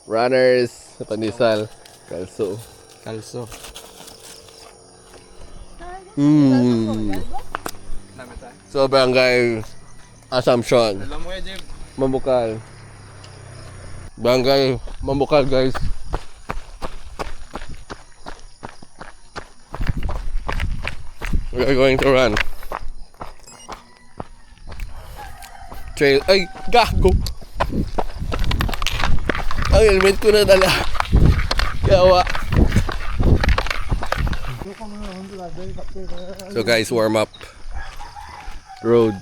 Runners sa Pandesal. Kalso. Kalso. So Barangay Assumption. Alam mo ya, Jeb. Mambukal. Barangay Mambukal, guys. We are going to run. Trail. Ay, gago! Ang helmet ko na dala. Yawa. So guys, warm up. Road.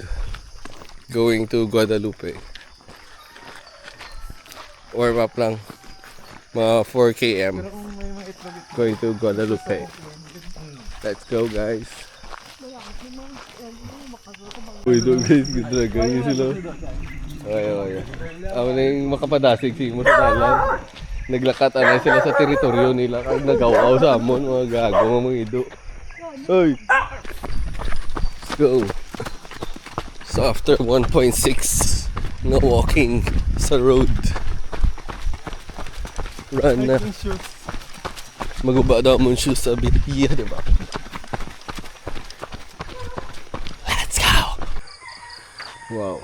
Going to Guadalupe. Warm up lang. Mga 4 km. Going to Guadalupe. Let's go, guys. Uy, doon guys, ganda na ganyan sila. Okay. Ako na yung makapadasig mo sa dalan. Naglakat na sila sa teritoryo nila. Kaya nagawaw sa amon, mga gago, mga ido. Uy! Let's go. So after 1.6 na walking sa road, run na. Maguba daw mong shoes sa BTIA, diba? Let's go! Wow.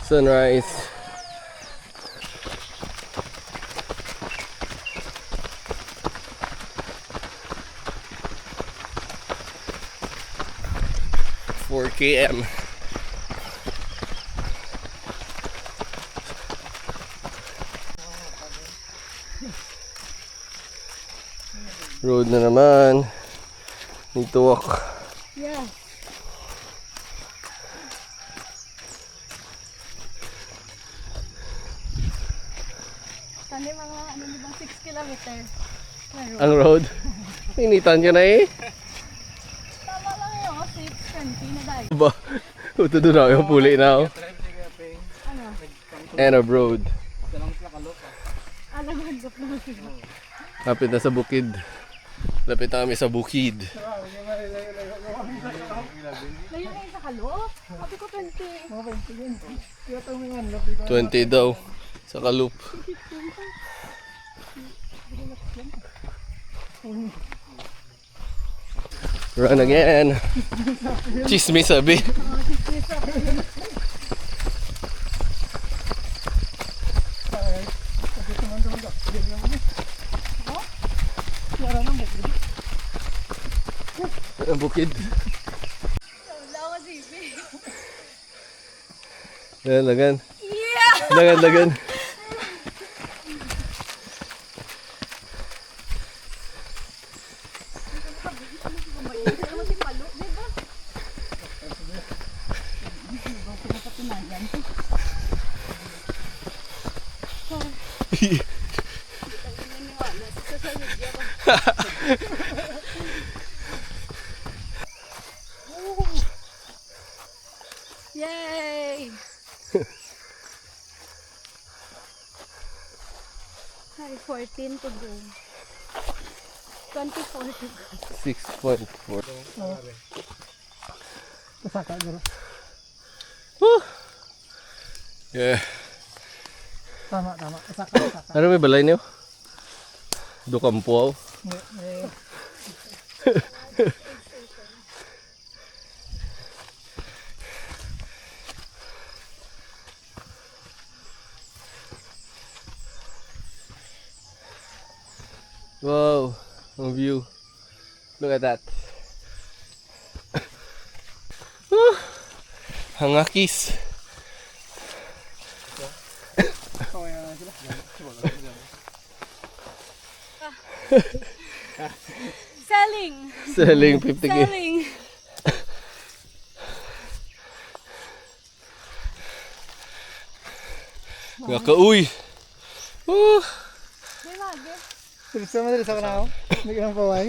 Sunrise. Four km. Road na naman. Need to walk. Yeah. Kani mga ano di ba 6 kilometer na road. Ang road. Initan nyo na eh. Tama lang yun, 6:20 na dahil. Ba? Ito doon ako yung puli na ako. Ano? End of road. Alam mo, hanggang naman sila. Lapit na sa bukid. Lapit na kami sa bukid. Layo na yung sa kaloob. Sabi ko 20. 20 daw. Sa Kalup. Run again. Chismis sabi. Ang bukid. Lawa sipi. Lagan. Yeah! Lagan. Yay! Hi, 14 to go. 24 to go. 6.4. Pasaka garo. Yeah. Tama. Pasaka. Ano may balay niyo? Dukampuaw. Wow, ang view. Look at that. Hangakis. Selling 50k. Selling. Ngakauy. Di lagi. Gusto mo dito sa kanao? Hindi ka nang paway.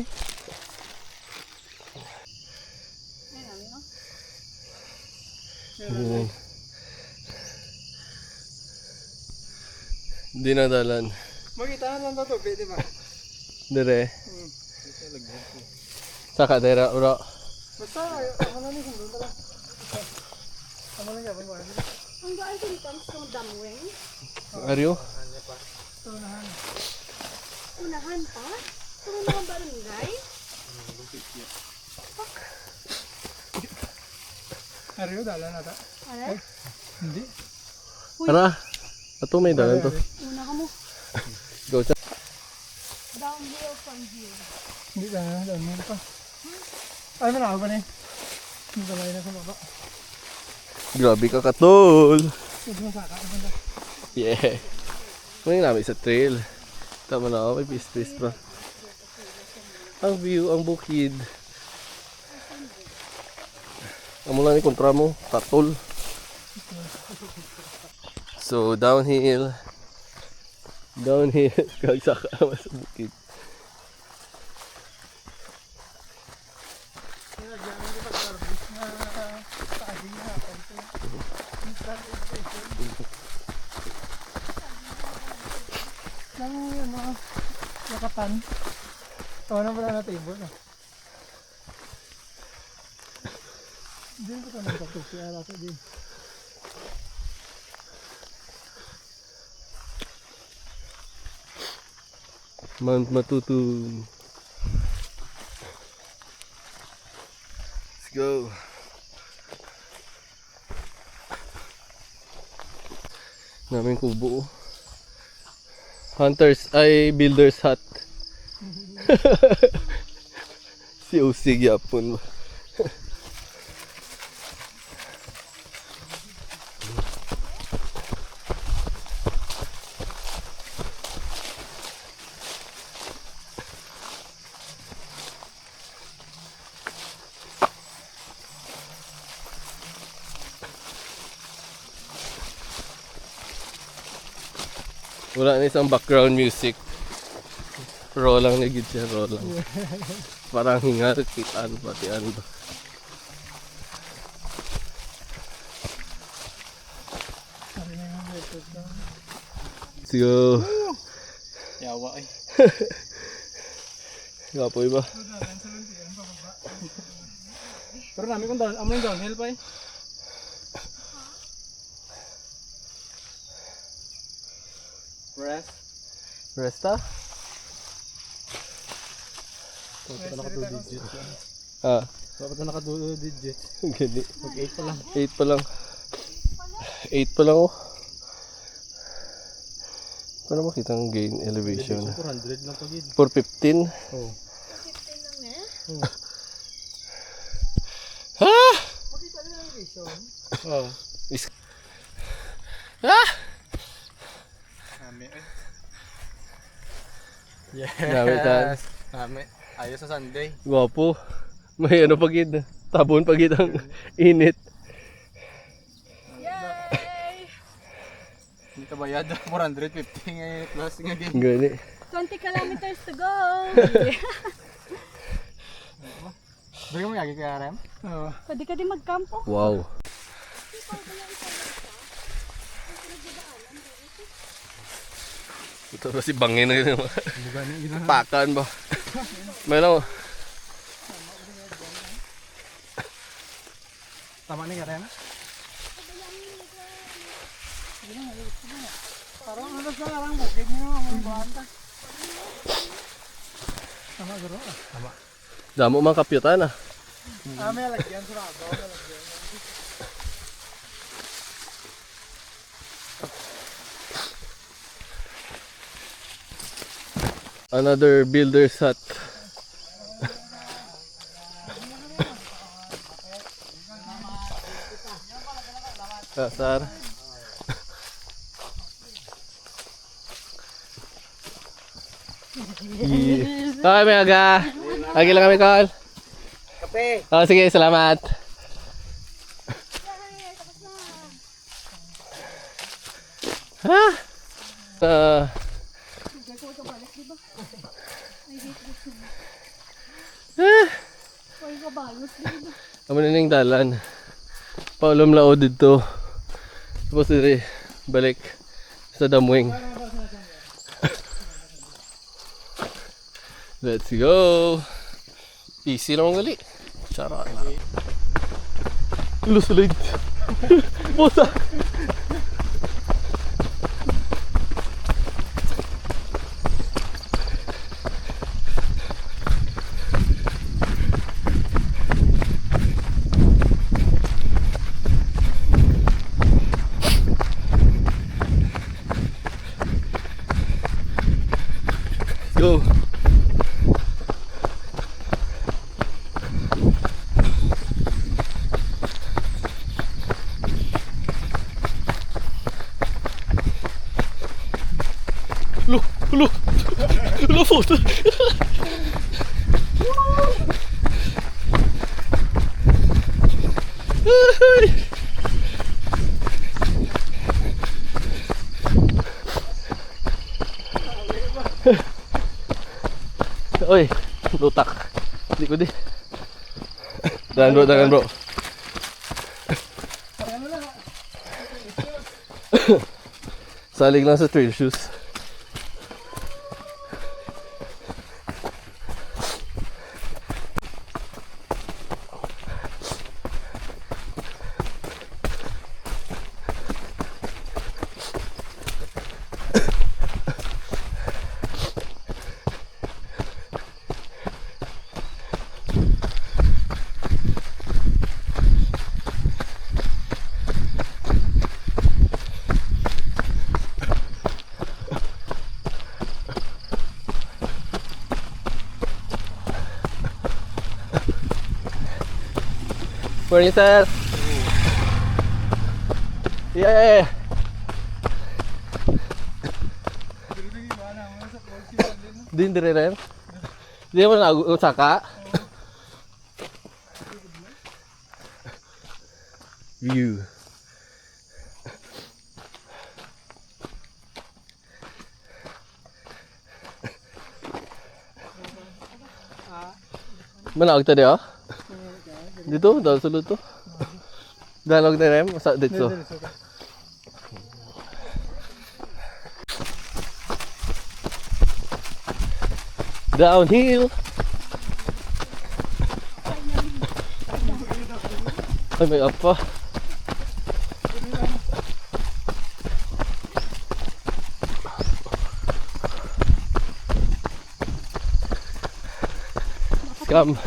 Hindi na dalan. Makita lang to, di ba? Dire. Saka dera ura. Basta, ano na kung doon tala. Ano lang gawin mo? Ang gaan sa dito, ang damweng. Aryo? Tunahan. Unahan pa? Tunahan barangay? Ariyo, dala na ta. Ano? Hindi. Ara, ato may dalan to. Una ka mo. Go sa. Downhill from here. Hindi ka na, dala na pa. Ay, malaki ba na eh? Hindi balay na sa baba. Grabe ka katol. Huwag masaka. Ano Yeah. May namin sa trail. Tama na ako, may peace pa. Ang view, ang bukid. Amo lang ni kontra mo, katol. So, downhill. Downhill. Kagsaka naman sa bukid. lang yung mga lakatan. Tawa na pala na table na. Diyan ko ito nagkatupi. Ara ko din. Mount Matutun. Let's go. Naming kubo. Hunters ay builder's hut. Si Usig yapon. Wala na isang background music. Raw lang na gid siya, raw lang. Parang hinga, kitaan pati ano ba. Let's go. Yawa ay. Gapoy ba? Pero namin kung down, amoy downhill pa eh. Rest. Resta? Dapat na naka 2 digits. Ah, Dapat na naka 2 digits. gani. Mag 8 pa lang. 8 pa lang. 8 pa lang oh. Paano makita ang gain elevation? 400 lang pagid. 415? Oh. 15 lang eh. Ha? Makita na elevation. Oh. Ha? Nami ay. Yes. Nami. Ayos sa Sunday. Gwapo. May ano pagid. Tabon pagid ang init. Yay! Hindi ka bayad. 450 ngayon plus ngayon. Gani. 20 kilometers to go! Balik mo yagi kaya Rem? Oo. Pwede ka din magkampo. Wow. Ito ba si Bangin na yun? Pakan ba? May lang. Tama ni ka Rem? Parang ano sa larang bukid nyo ang buhanta. Tama garo. Tama. Damo mang kapyutan ah. May lagyan sa rabaw. May lagyan. Another builder's hut. Kasar. Okay, may aga. Agi lang kami, Carl. Kape! Oh, sige, salamat. Ha? Pwede ka balos dito. Amo na ning dalan. Paulom lao dito. Tapos dire balik sa Damwing. Let's go. Easy lang gali. Charot na. Lusulit. Busa. Go. Lo, lo foto. Oy, lutak. Hindi ko di. Dangan bro. Salig lang sa trail shoes. Morning, sir. Yeah. Din dire rin. Di mo na usaka. View. Mana agta dia? Dito, dahil sulod to. Dalog na rin, sa dito. Downhill. Ay, may up pa. Scam.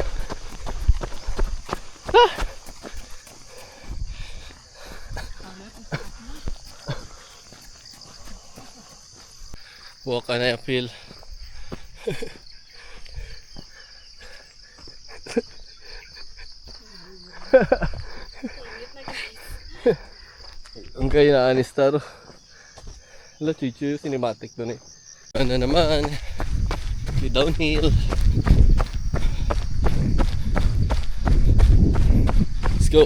Walk na yung feel. Ang kayo na anistar. Wala chichu, cinematic doon eh. Ano naman, yung downhill. Let's go.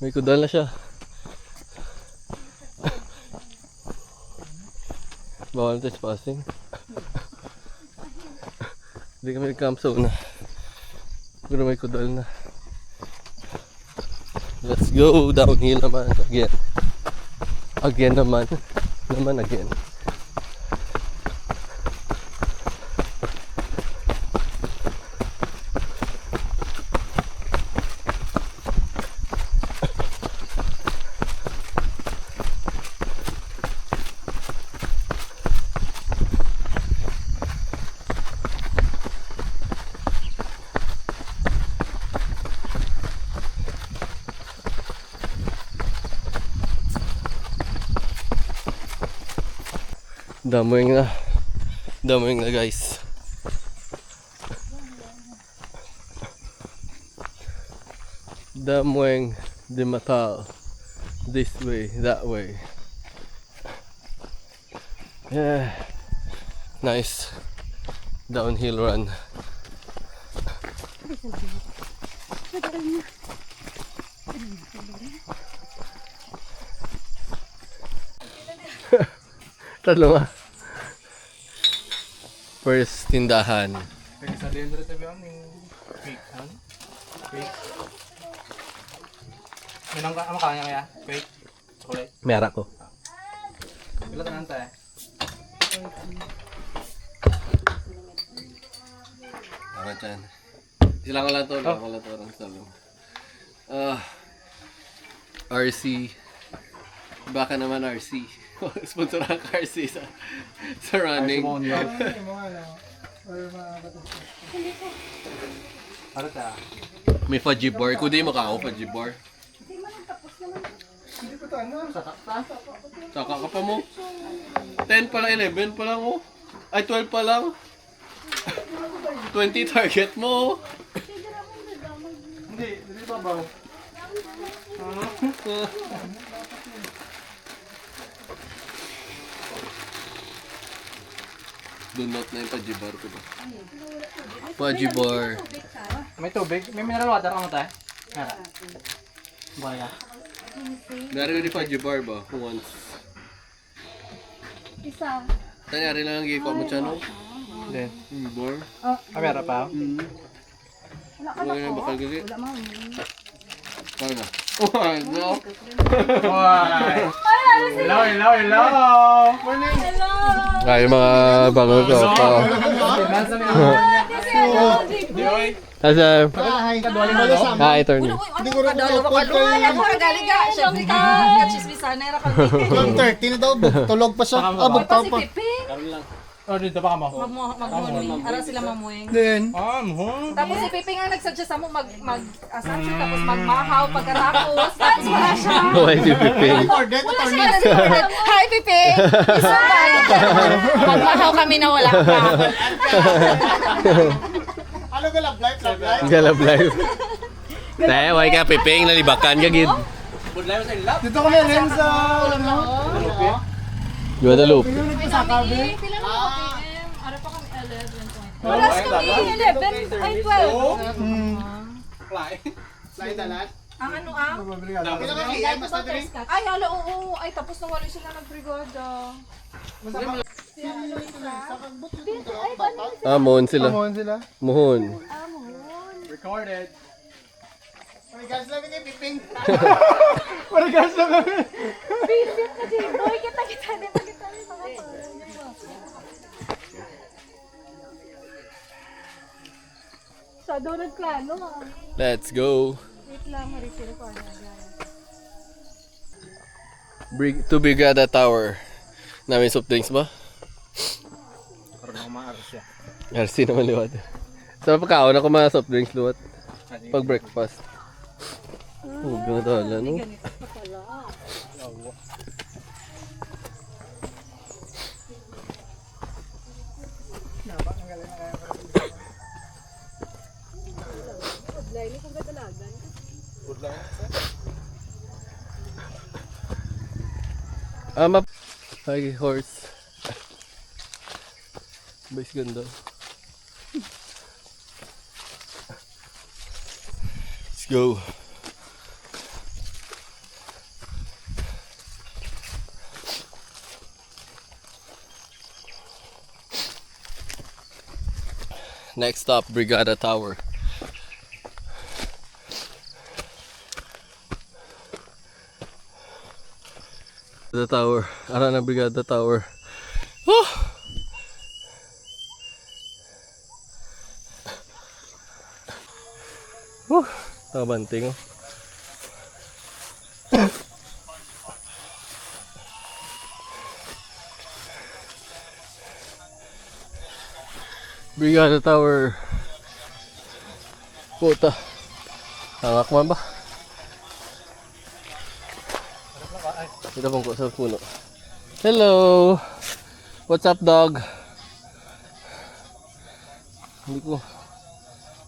May kudal na siya. Bawal na trespassing. Hindi kami nag-camp zone na. Pero may kudal na. Let's go downhill naman again. Again naman. Again. Damoying na guys. Damoying de Matal. This way, that way. Yeah. Nice downhill run. Tatlo nga. First tindahan. Pwede sa dendro tabi ang cake. Cake. Minang ka, kanya kaya? Cake. Chocolate. Mera ko. Ilan tanan tayo? Tara dyan. Silangan lang to. Silangan lang to. RC. Baka naman RC. Sponsoran ka RC sa running. Ano tayo? May fudgy bar. Kundi mo ka ako fudgy bar. Saka ka pa mo. 10 pa lang, 11 pa lang oh. Ay, 12 pa lang. 20 target mo. Hindi pa ba? Donut na yung fudgy bar ko ba? Fudgy bar. May tubig? May mineral water ka mo tayo? Meron. Baya. Dari yung fudgy bar ba? Once. Isa. Tanyari lang ang giko mo dyan, no? Hindi. Bar? Meron pa? Wala ka Wala na na po. bakal gali? Wala ma'am. Kaya na. Oh, no. Why? Hello! Hello! Ay, mga bagong ko pa. Nasa may Kasi ano, Jay? Asa? Hi, Hi, attorney. Hindi ko rin upload Wala kayo. ko galing ka. Siyempre ka. Chismisan na era kami. 1:30 na daw, tulog pa siya. Abot Pa pa si pa. Piping. Oh, dito ba ka mo? Mag-morning. Ara sila mamuing. Then, Tapos si Piping ang nagsuggest mo mag-assumption tapos magmahaw pagkatapos. That's wala siya. Why si Piping? recorded, Wala siya na Hi Piping! Isa ba? Magmahaw kami na wala pa. ano ka love life, love life? Galab live. Tayo, why ka Piping? Nalibakan ka, gid. Dito kami rin sa, ano? Guadalupe. Pila na mo PM? Ara pa kami 11. Wala kami 11. Ay 12. Slide alat. Ang ano ang? Pinakakiyay, mas na diri. Ay, hala, oo. Ay, tapos na wala sila nagbrigada. Mohon sila. Pamuhan sila. Mohon. Recorded. May gas lang ni Piping. Marigas na kami. Visit na din. Boy, kita-kita na. Kita na mga sa doon nagplano ha. Let's go. Wait lang, ma-refill ko na. To Brigada Tower. Namin soft drinks ba? Karoon ako maaras siya. RC naman liwat. Sa pagkaon ako mga soft drinks liwat. Pag breakfast. Oh, ganda wala no? Ganito pa pala. Laili kung katalagan. Map. Hi, horse. Bais ganda. Let's go. Next stop, Brigada Tower. The tower. Ara na Brigada Tower. Oh! Nakabanting oh. Brigada Tower. Puta. Hangak man ba? Kita pong ko sa puno. Hello! What's up, dog? Hindi ko.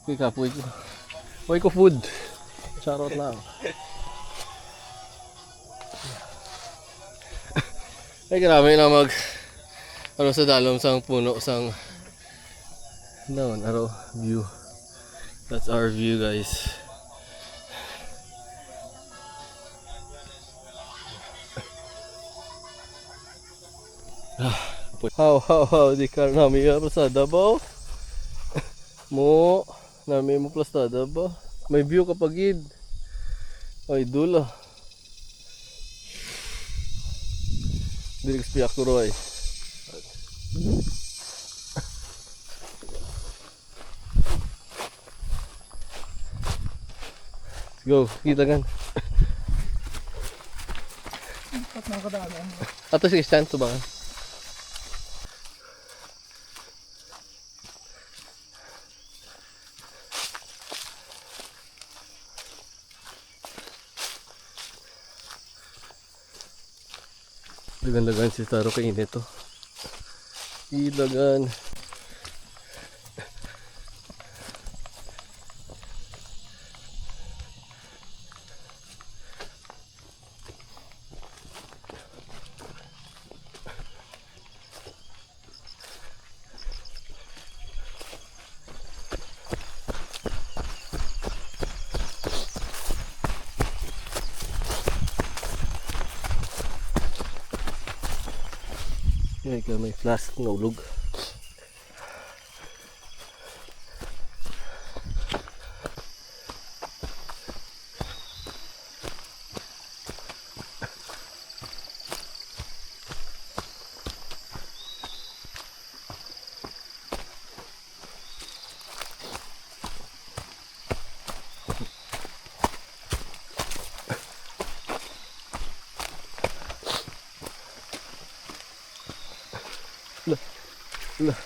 Uy, kapoy ko. Uy ko food. Charot lang. Ay, grabe na mag ano sa dalom sang puno sang down araw view. That's our view, guys. kapoy. How, di ka nami plastada ba? Mo, nami mo plastada ba? May view kapag id. Ay, dula. Direk spiak ko roy. Go, kita kan. At nakakadaan. Ato si Christian to ba? Dagan-dagan si Taro kay inito. Ilagan. Yan ka may flask ng ulog. Lah.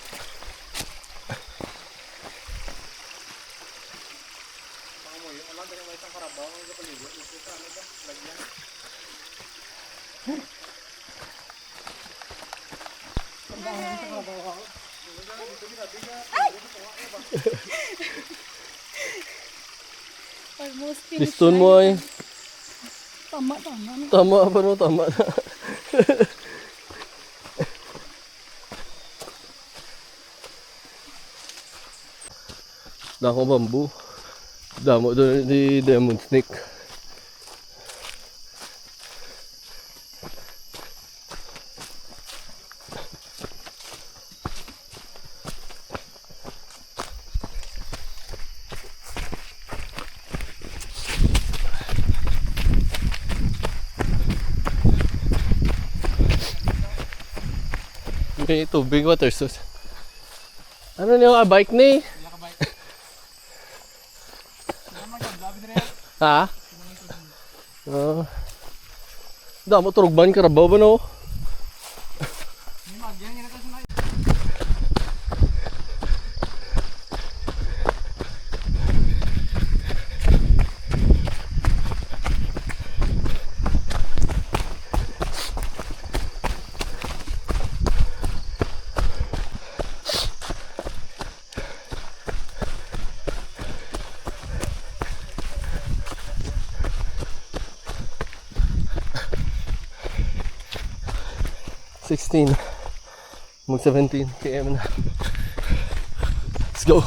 Almost finished. Piston mo ay. Tama. Tama pa no, tama na. Dako bambu. Damo doon di demon snake. May tubig water source. Ano niyo ka bike ni? Ha? Damo turugban karabaw ba no? Mag 17 km na. Let's go.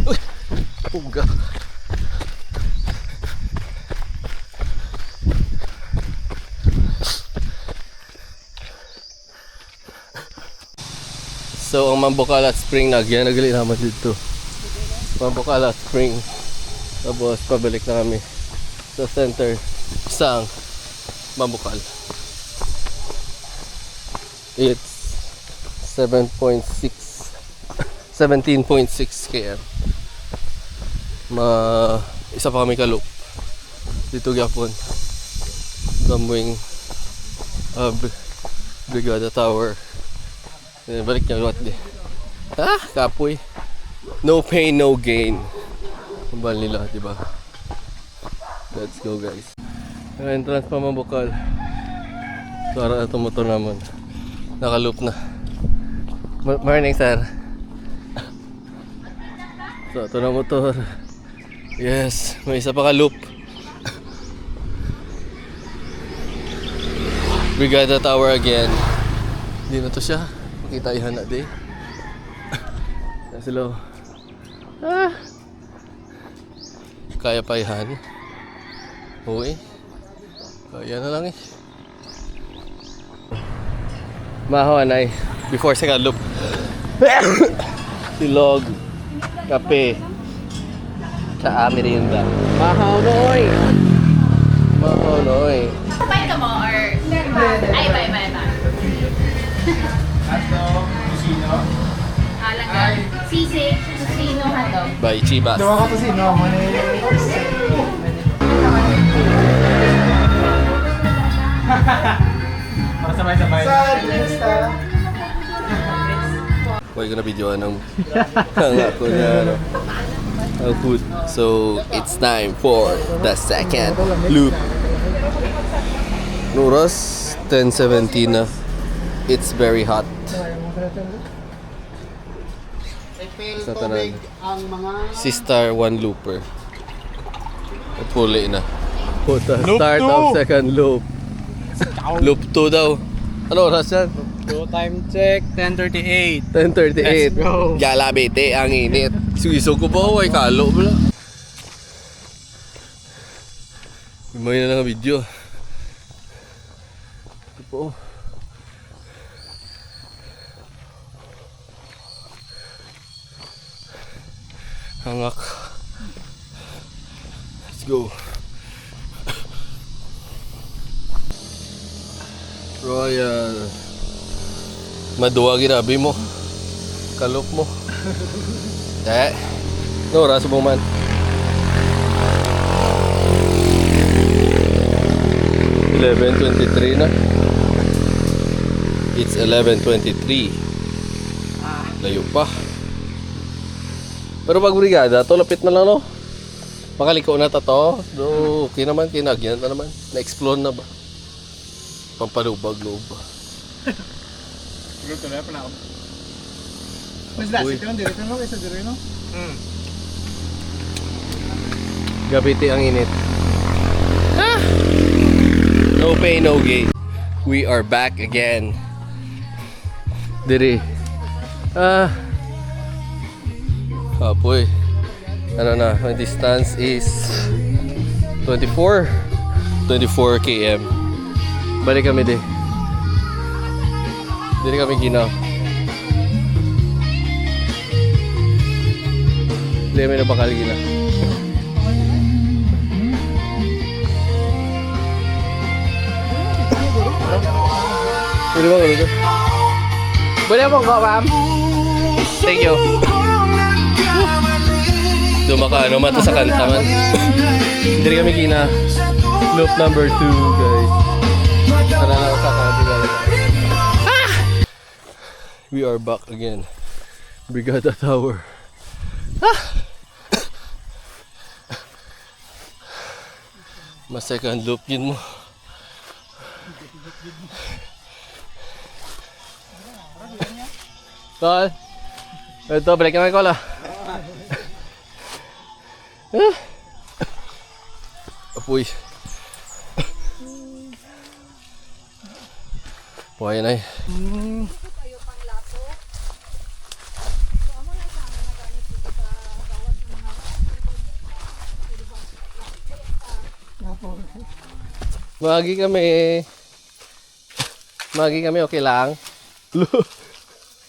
Uy, puga. So ang Mambukalat Spring nagyan nagali naman dito. Mambukalat Spring. Tapos pabalik na kami sa center sang Mambukal. It's 17.6 km. Isa pa kami kalup dito gyapon. Damwing Brigada Tower. Balik niya luwat di. Kapoy. No pain, no gain. Kumbal nila, diba? Let's go guys. Ang entrance pa Mambukal. Para ito motor naman. Nakaloop na. Morning sir. So ito na motor. Yes, may isa pa ka-loop. Brigada Tower again. Hindi na to siya. Makita ihan na di. Sila. Kaya pa yan. Okay. Kaya na lang eh. Maho anay. Before second loop. Silog. Kape. Sa merienda. Mahaw noy. Mahaw noy. Bye ka mo or... Ay, bye. Alang ka. Sisig, susino, hotdog. By Chivas. Dawa ka to sino mo ni. Para sabay-sabay. Sa lista. Huwag ko na videoan ng ako na ano, ang food. So, it's time for the second loop. Nuras, 10:17 na. It's very hot. Refill Sa tubig tanan. ang mga... Si Star 1 looper. Puli na. Puta, start of second loop. Loop 2 daw. Ano oras yan? Time check, 10:38. 10:38. Let's go. Galabete, ang init. Suiso ko ba? Ay, kalo ba? May na lang ang video. Ito po. Hangak. Let's go. Royal. Maduwa ginabi mo. Kalop mo. No, raso mo man. $11.23 na. It's 11:23. Layo pa. Pero pag brigada, to lapit na lang no. Makaliko na to. Do, okay naman, kinagyan na naman. Na-explore na ba? Pampalubag-loob ba? Luto na pa na ako. Mas dasi ka lang, dirito no? Kaysa dirito no? Gabiti ang init. No pain, no gain. We are back again. Diri. Kapoy. Ano na, my distance is 24 km. Balik kami di. Diri kami ginaw. Hindi kami na bakal ginaw. Pwede ba ganito? Pwede mo ko, ma'am? Thank you. Dumaka, mata sa kanta man. Hindi kami kina. Loop number 2, guys. Tara na sa kanta. We are back again. Brigada Tower. Mas second loop yun mo. Tol. Ito, balik naman ko la. Apoy. Buhay na eh. Magi kami, okay lang.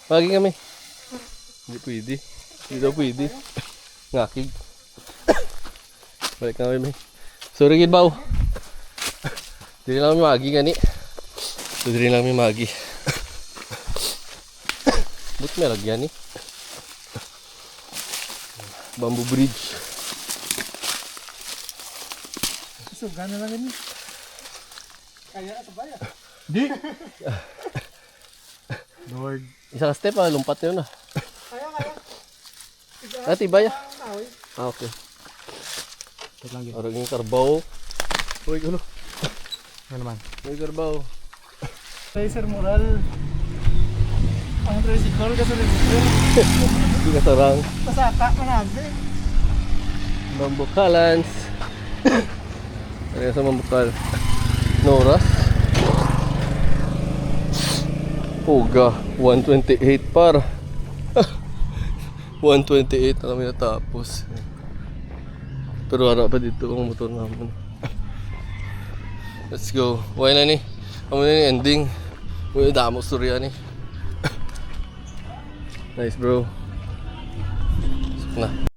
Magi kami. Hindi pwede. Hindi daw pwede. Ngakig. Balik na kami. Sorry gid baw. Dili lang kami magi gani. Dili lang kami magi. But may lagyan ni. Bamboo bridge. So, gano'n lang yun. Kaya na sa bayan. Di! Lord. Isa ka step lumpat yun ah. Kaya. Ati ba ya? Kahoy. Okay. Ito lang yun. Arang yung karbaw. Uy, ano? Ano naman? Uy, karbaw. Tracer Moral. Ang tricycle kasi tricycle. Hindi ka sarang. Pasaka, managde. Mambukalans. Ano sa mambukal? Noras. Puga, 128 par. 128 na kami natapos. Pero harap pa dito ang motor namin. Let's go. Why na ni? Amo na ni ending. Uy, damo storya ni. Nice bro. Suk na.